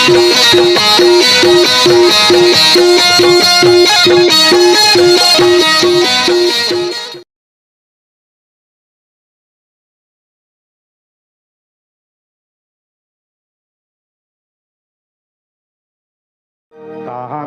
कहाँ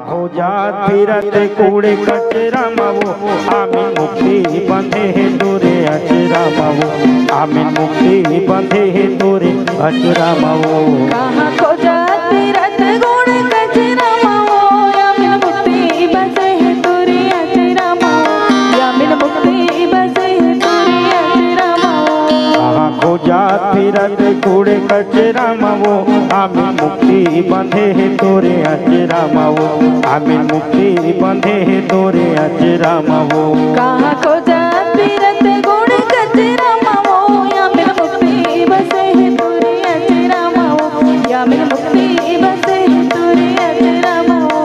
खोजा फिरत कूड़े कचरा मवो आमिन मुक्ति बंधे है तोरे अचरा मवो आमिन मुक्ति बंधे है तोरे अचरा मवो। कहाँ खोजा फिरत कूड़े कचरा मवो आमिन मुक्ति बंधे है तोरे अचरा मवो आमिन मुक्ति बंधे है तोरे अचरा मवो। कहाँ खोजा फिरत कूड़े कचरा मवो आमिन मुक्ति बंधे है तोरे अचरा मवो आमिन मुक्ति बंधे है तोरे अचरा मवो। कहाँ खोजा फिरत कूड़े कचरा मवो आमिन मुक्ति बंधे है तोरे अचरा मवो आमिन मुक्ति बंधे है तोरे अचरा मवो।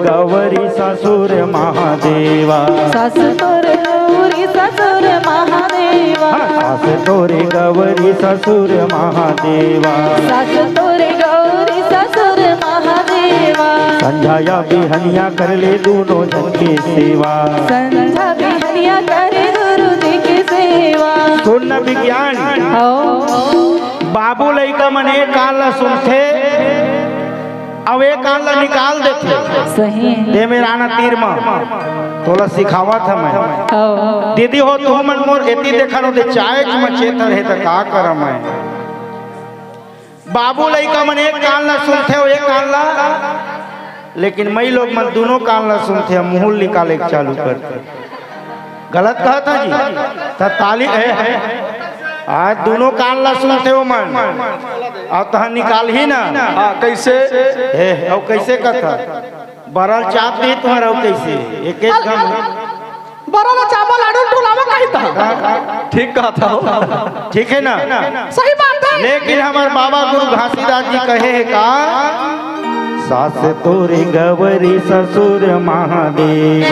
गौरी ससुर महादेवा सास तोरे गौरी ससुर महादेवा सास तोरे गौरी ससुर महादेवा सास तोरे गौरी ससुर महादेवा। संझाया बिहनिया कर ले दोनों जन की सेवा संझा बिहनिया करे गुरु जी की सेवा। सुन विज्ञान बाबू लइका मने काल सुनथे अब एक कान ला निकाल देते सही दे मेरा ना तीर में तोला सिखावा था मैं दीदी हो तू मन मोर एती देखा नो दे चाय की मचेता रहे तो का कर मैं बाबू लइका मन एक कान ला सुनते हो एक कान ला लेकिन मई लोग मन दोनों कान ला सुनते मुंह निकाले चालू करते गलत कहा था जी तो ताली है आज दोनों कान ला सुनते हो मन और तह निकाल ही ना कैसे हे और कैसे कथा बरल चाप दी तुम्हारा कैसे एक एक गम बरल चावल लाडू टोलावा कहीं था ठीक कहा था ठीक है ना सही बात है। लेकिन हमारे बाबा गुरु घासीदास जी कहे है का सास तोरे गौरी ससुर महादेव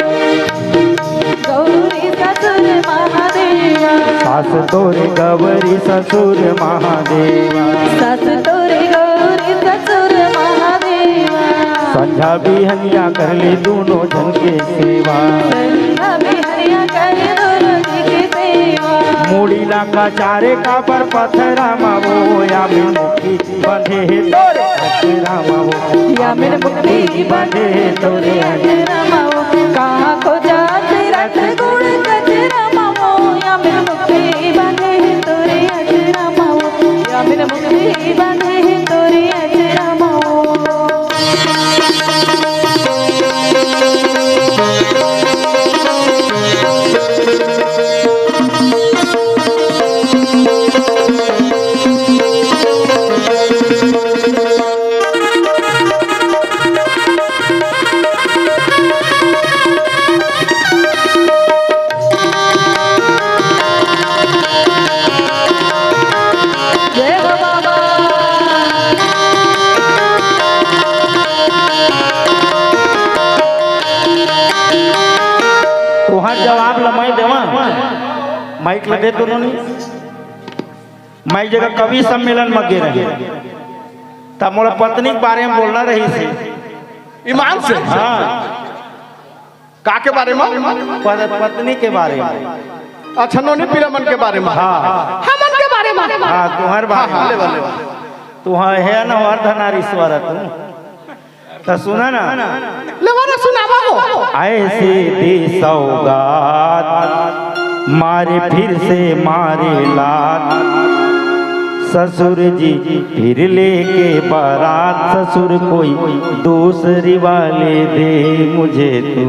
गौरी ससुर महादेवा सास तोरे गौरी ससुर महादेवा सास तोरे गौरी ससुर महादेवा। संझा बिहनिया कर ले दोनों जन के सेवा संझा बिहनिया करे दोनों जी की सेवा। मूड़ी लाका चारे का पर पथरा मावो या में मुक्ति बंधे है तोरे अचरा मावो या मेरे मुक्ति बंधे है तोरे अचरा मावो। कहाँ खोजा फिरत कूड़े कचरा मवो या मेरे मुक्ति बंधे है तोरे अचरा मवो या मेरे मुक्ति बंधे है तोरे अचरा मवो। जवाब लमाई देवा माइक लगे तो नहीं मैं जगह कवि सम्मेलन में गे रहे तब मोला पत्नी के बारे में बोलना रही थी ईमान से हाँ का के बारे में पत्नी के बारे में अच्छा नोनी पीरामन के बारे में हाँ हमन के बारे में हाँ तुम्हारे बारे में तू है ना अर्धनारीश्वर तुम तो सुना ना लेवाना सुनावा हो ऐसे दी सौगात मारे फिर से मारे लात ससुर जी फिर लेके बारात ससुर कोई दूसरी वाले दे मुझे तो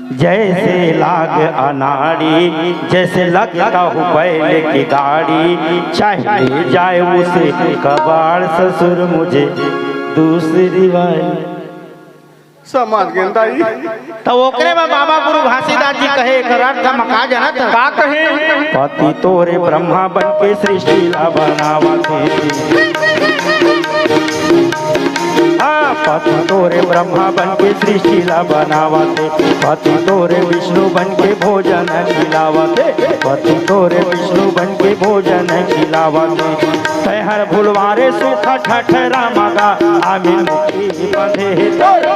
जैसे लाग अनाड़ी, जैसे लगता हूँ बैल की गाड़ी, चाहे ले जाए उसे कबाड़ ससुर मुझे दूसरी बार। समझ गए दाई। तो ओकरे में बाबा गुरु घासीदास जी कहे एक अर्थ मका जनत का कहे? पति तोरे ब्रह्मा बन के सृष्टि ला बनावते, हाँ पति तोरे ब्रह्मा बन के सृष्टि ला बनावते, पति तोरे विष्णु बन के भोजन खिलावते, पति तोरे विष्णु बन के भोजन खिलावते। तैहर भुलवारे सुखा ठठरा मगा आमिर मुक्ति बंधे तोरे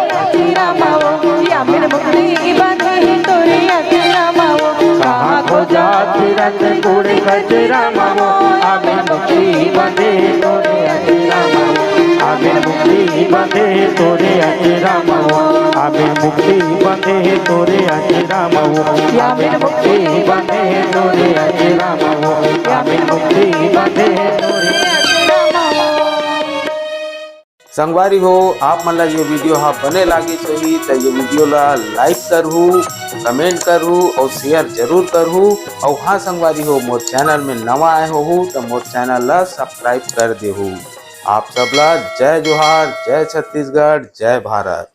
आमिर मुक्ति बंधे तोरे अचरा मावो। कहाँ को जाती रत गुड़ कचरा मावो, आमिर मुक्ति बंधे तोरे अचरा मावो, आमिर मुक्ति बंधे तोरे अचरा मावो, आमिर मुक्ति बंधे तोरे अचरा मावो, आमिर मुक्ति बंधे तोरे अचरा मावो, आमिर मुक्ति बंधे तोरे अचरा मावो। संगवारी हो आप मन ला ये वीडियो हाँ बने लागी सही तो ये वीडियो ला लाइक करहू, कमेंट करहू और शेयर जरूर करहू। और हाँ संगवारी हो मोर चैनल में नवा आए हो तो मोर चैनल ला सब्सक्राइब कर देहू। आप सबला जय जोहार, जय छत्तीसगढ़, जय भारत।